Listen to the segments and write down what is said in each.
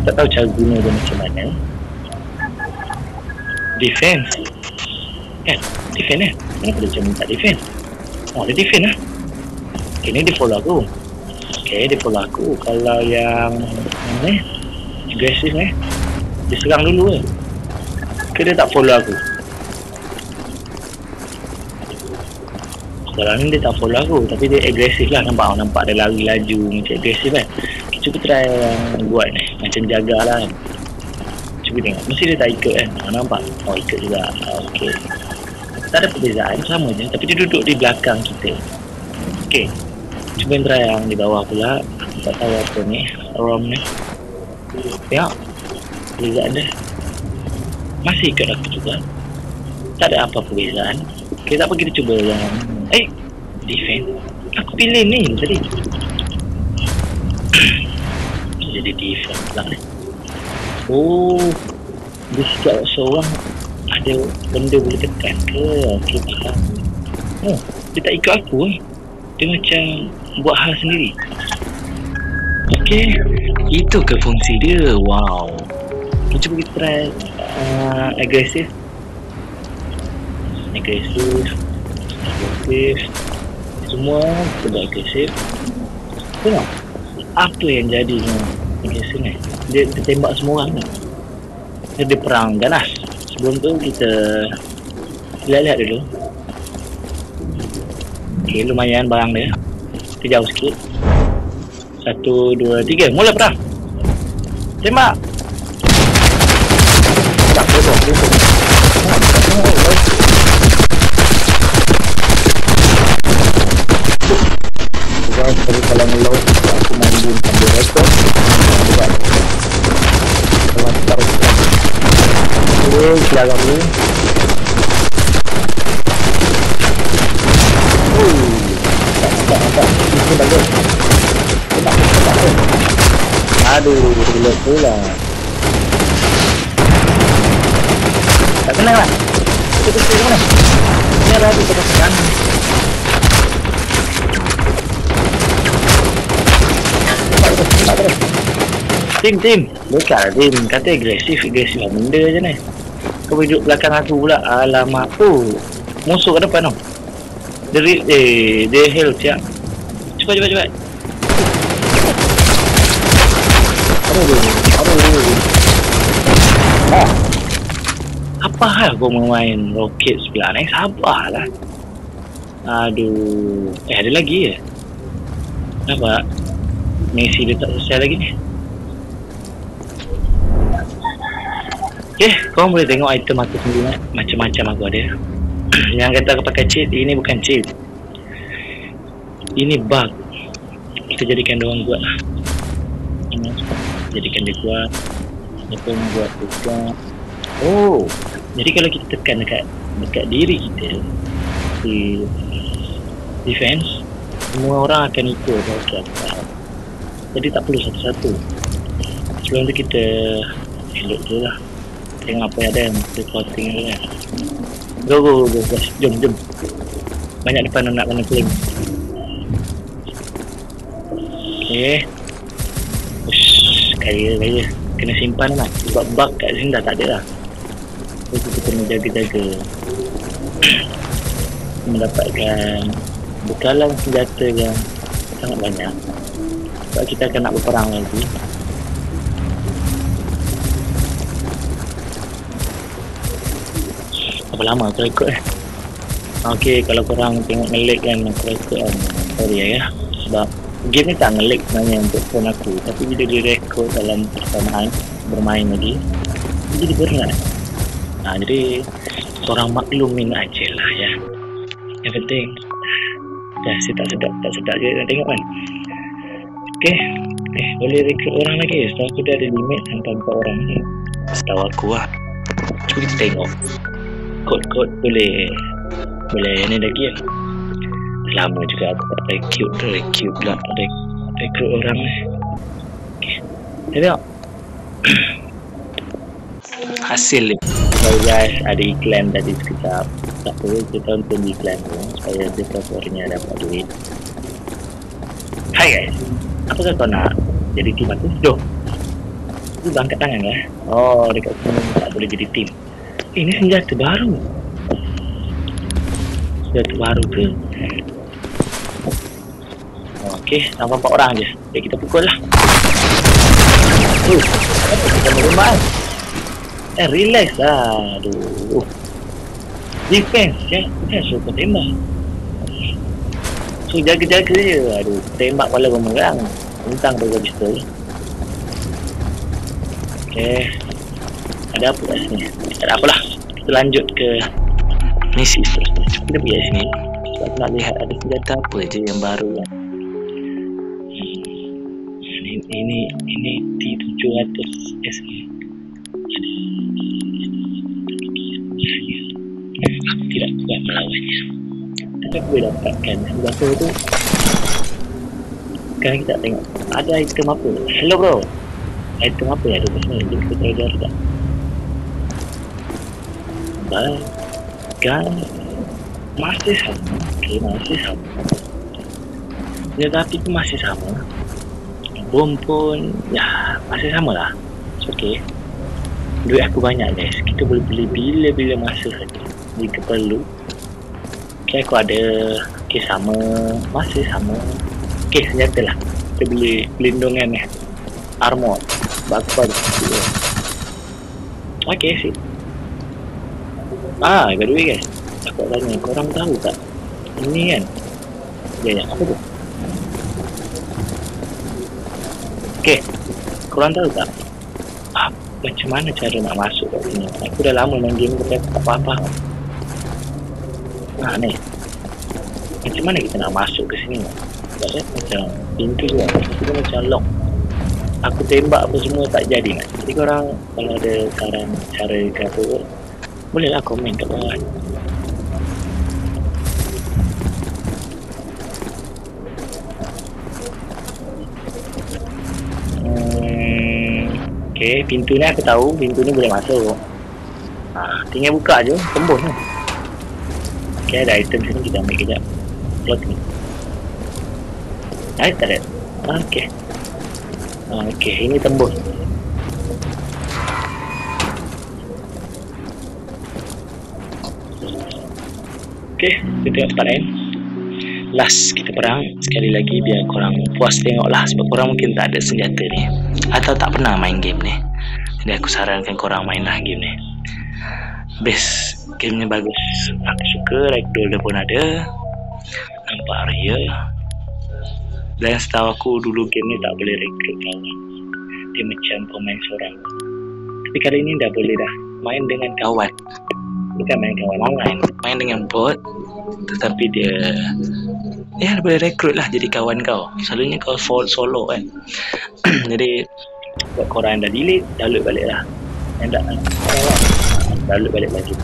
tak tahu cara guna dia macam mana. Defense kan? Defense kan? Kenapa dia macam minta defense? Oh, dia defense lah. Okay, ni dia follow aku. Okay, dia follow aku. Kalau yang ni agresif ni, dia serang dulu kan? Ke dia tak follow aku? Kalau ni dia tak follow aku, tapi dia agresif lah. Nampak dia lari laju macam agresif kan. Cuba try buat ni, macam jaga lah kan. Cuba tengok, mesti dia tak ikut kan. Nampak? Oh, ikut juga. Okay, tak ada perbezaan, sama je. Tapi dia duduk di belakang kita. Okay, cuba try yang di bawah pula. Aku tak tahu apa ni, ROM ni. Tengok perbezaan dia, masih ikut aku juga. Tak ada apa perbezaan. Okay, tak apa, kita cuba yang defense. Aku pilih ni tadi. Jadi defense pula ni. Oh, dia cakap seorang ada benda boleh tekan ke? Okay, faham. Oh, dia tak ikut aku. Dia macam buat hal sendiri. Okay, itu ke fungsi dia. Wow. Cuba kita try agresif. Semua kita agresif. Tengok apa yang jadi agresif ni. Dia tembak semua orang ni. Dia perang ganas. Sebelum tu kita lihat dulu. Okay, lumayan barang dia. Kita jauh sikit. 1, 2, 3, mula perang. Tembak. Tak boleh. Jadi kalau ngeload aku main game sambil record kalau taruh jalan dulu. Tak itu bagus. Aduh, reload pula. Tak kenal lah. Itu mana? Ini ada di tekan. Tim bukan tim, kata agresif lah benda je ni. Kau duduk belakang aku pula. Alamak tu musuh kat depan tu. Dia heal siap. Cepat. Apa hal kau main roket sebelah ni? Sabarlah. Aduh, ada lagi ya? Nampak? Misi dia tak selesai lagi ni. Okay, korang boleh tengok item aku sendiri. Macam-macam aku ada. Yang kata aku pakai cheat, ini bukan cheat. Ini bug. Kita jadikan dia orang buat lah. Jadikan dia kuat. Dia pun buat juga. Oh, jadi kalau kita tekan dekat diri kita di defense, semua orang akan ikut. Okay, jadi tak perlu satu-satu. Sebelum tu kita elok dulu lah. Tengok apa yang ada yang recording dulu kan. Go guys, jom. Banyak depan nak kena claim. Okay. Kaya kena simpan lah. Sebab bug kat sini dah tak ada lah. So kita kena jaga-jaga mendapatkan bekalan senjata yang sangat banyak. Sebab kita akan nak berperang lagi. Berapa lama aku rekod Okay, kalau korang tengok ngelag kan, aku rekod kan. Sorry ya. Sebab game ni tak ngelag sebenarnya untuk phone aku. Tapi bila dia rekod dalam persamaan bermain lagi, jadi berat. Jadi korang maklumin aje lah ya. Yang penting si tak sedap je nak tengok kan. Okay, boleh rekrut orang lagi. Setahu aku dah ada limit sampai 4 orang ni. Setahu aku lah. Cuba kita tengok kod boleh ni lagi ya. Lama juga aku tak rekrut pula rekrut orang ni. Okay, tengok hasil ni. So guys, ada iklan tadi sekejap. Tak perlu kita tonton iklan tu supaya developernya dapat duit. Hai guys, apakah kau nak jadi tim aku? Jom Itu angkat tangan lah. Oh, dekat sini tak boleh jadi tim. Ini senjata baru. Senjata baru ke? Okey, sampai 4 orang je. Jadi kita pukul lah. Kita merembat. Relax lah. Aduh. Defense ya. Kita suruh tembak. So jaga-jaga je. Aduh, tembak kepala bumerang. Bentang pakai pistol. Okay. Ada apa kat sini? Tak ada apalah. Kita lanjut ke misi seterusnya. Kita pergi kat sini. Sebab nak lihat ada senjata apa je yang baru kan. Ini T700 SE. Aku tidak kuat melawannya. Tapi aku boleh dapatkan senjata tu. Sekarang kita tengok ada item apa. Hello bro. Item apa yang ada kat sini? Jom kita trader tak? Baik. Gun masih sama. Okay, masih sama. Senjata api pun masih sama. Bom pun ya masih sama lah. Okay. Duit aku banyak guys. Kita boleh beli bila-bila masa saja jika perlu. Okay, aku ada. Okay, sama. Masih sama. Okay, senjata lah. Kita beli pelindungan ni. Armor. Bakal. Okay, sip. By the way guys, aku tanya, korang tahu tak? Ini kan. Ya, apa tu? Okay, korang tahu tak? Macam mana cara nak masuk kat sini? Aku dah lama main game tapi aku tak apa-apa. Ni. Macam mana kita nak masuk ke sini? Tak macam pintu juga. Kita macam lock. Aku tembak apa semua tak jadi nak. Jadi korang kalau ada saran cara ke apa, bolehlah komen kat bawah. Okay, pintu ni aku tahu. Pintu ni boleh masuk. Tinggal buka je. Tembus ni. Okay, ada item sini. Kita ambil kejap. Plot ni. Tak ada. Okay. Okay, ini tembus. Okay, kita tengok tempat lain. Last kita perang sekali lagi biar korang puas tengok lah. Sebab korang mungkin tak ada senjata ni atau tak pernah main game ni. Jadi aku sarankan korang main lah game ni. Best, gamenya bagus. Aku suka, ragdoll dia pun ada. Nampak real. Dan setahu aku dulu game ni tak boleh rekrut kawan. Dia macam pemain seorang. Tapi kali ni dah boleh dah main dengan kawan. Bukan main kawan online, main dengan bot. Tetapi dia boleh rekrut lah jadi kawan kau. Selalunya kau solo kan. Jadi buat korang dah delete, download balik lah. Yang tak download balik lagi.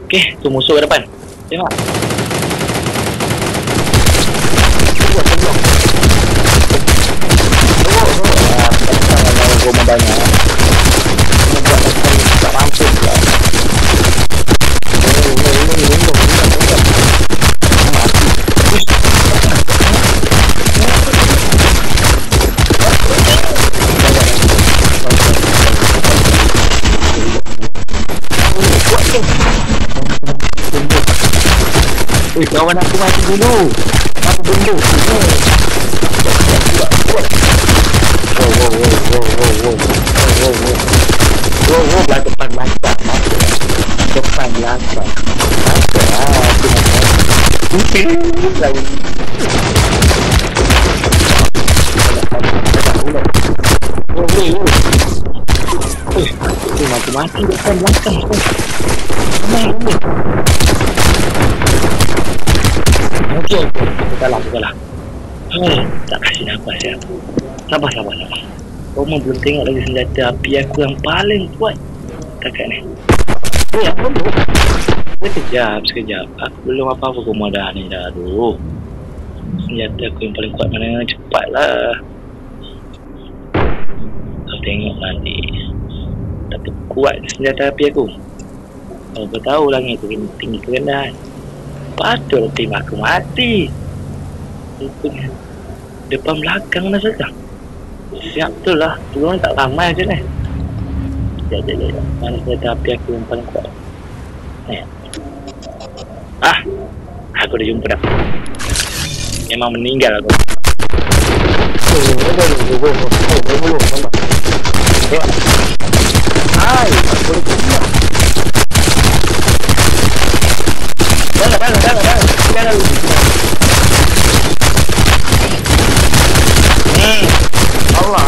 Okay, tu musuh ke depan. Tengok. Rumah banyak. Ini buat tak mampu pula. Kawan aku mati dulu. Apa benda? Wow, depan mantap. Depan mantap. Mati depan belakang. Okey, kita lah. Tak kasih nafas ya. Sabar. Kau belum tengok lagi senjata api aku yang paling kuat kakak ni. Apa tu? Sekejap. Aku belum apa-apa kau dah ni dah. Aduh. Senjata aku yang paling kuat mana? Cepatlah. Kau tengok nanti. Tapi kuat senjata api aku. Kau tahu langit tu tinggi kerendahan. Patut tim aku mati. Depan belakang dah sekarang. Siap betul lah. Turun tak ramai je ni. Sekejap. Mana kereta api aku yang paling kuat. Aku dah jumpa dah. Memang meninggal aku. Hai, aku boleh keluar. Jangan. Allah.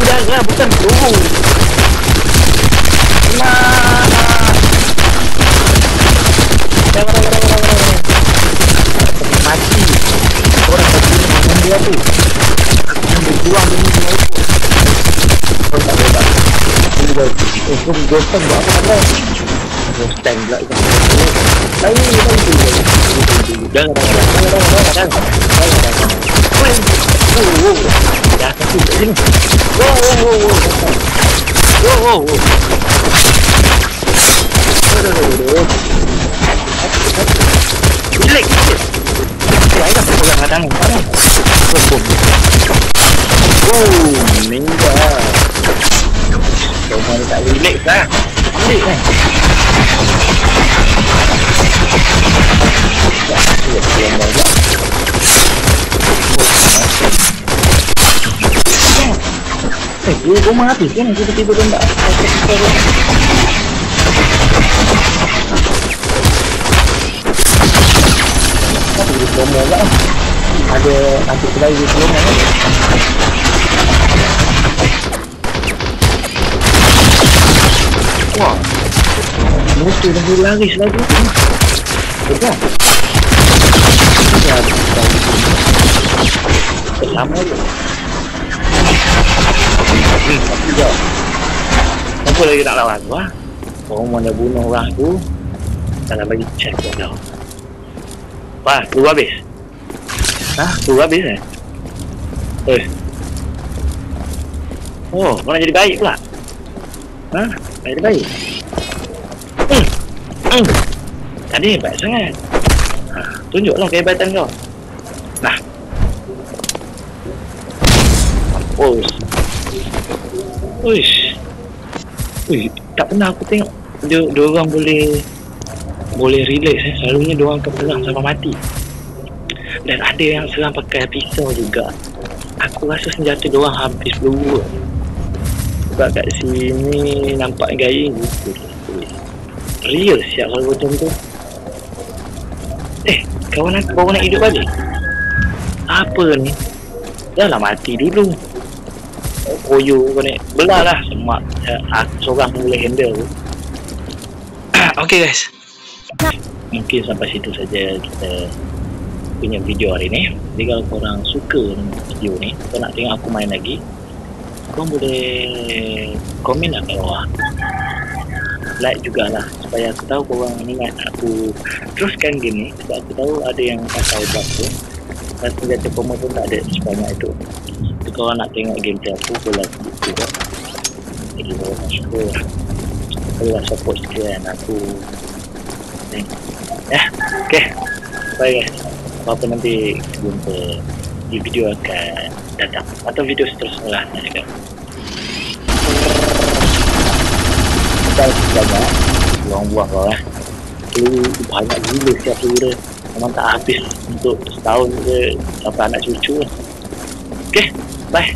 Jangan, bukan peluru. Jangan. Mati. Orang terbunuh dia tu. Yang berjuang demi semua itu. Kau tak boleh. Kau gostan buat apa? Gostan pula. Jangan. Dah satu kat sini. Wow. Relax. Saya dah pegang kadang mana. Meninggal. Kau mana tak relax lah. Ambil kan. Dia rumah habis kan. Tiba-tiba dia tak. Promo lah. Ada nanti kedai di promo kan. Wah. Motor dah lari lagi. Betul. Sama je. Tapi jauh. Apa lagi nak lawan tu? Orang mana bunuh orang tu. Tak nak bagi check tu jauh. Wah, peluru habis. Peluru habis eh? Oh, kau nak jadi baik pula? Nak jadi baik? Tadi hebat sangat. Tunjuklah kehebatan kau. Nah. Mampus. Tak pernah aku tengok dia orang boleh relax selalunya dia orang akan serang sampai mati. Dan ada yang serang pakai pisau juga. Aku rasa senjata dia orang habis peluru. Sebab kat sini nampak gaya gitu. Real siap kalau macam tu. Kawan aku baru nak hidup balik. Apa ni? Dah lah mati dulu. Koyo kau ni. Belah lah semak. Aku seorang boleh handle tu. Okay guys. Mungkin sampai situ saja kita punya video hari ni. Jadi kalau korang suka video ni, kau nak tengok aku main lagi, korang boleh komen lah kat bawah. Like jugalah supaya aku tahu korang minat aku teruskan game ni. Sebab aku tahu ada yang pasal ubat tu dan senjata promo pun tak ada sebanyak itu. Jadi korang nak tengok gameplay aku, boleh juga. Jadi korang suka lah, boleh support sekian aku. Okay, bye guys. Apa nanti jumpa di video akan datang atau video seterusnya lah juga. Kita banyak buang-buang kau banyak gila siap gila. Memang tak habis untuk setahun ke sampai anak cucu. Okay, bye.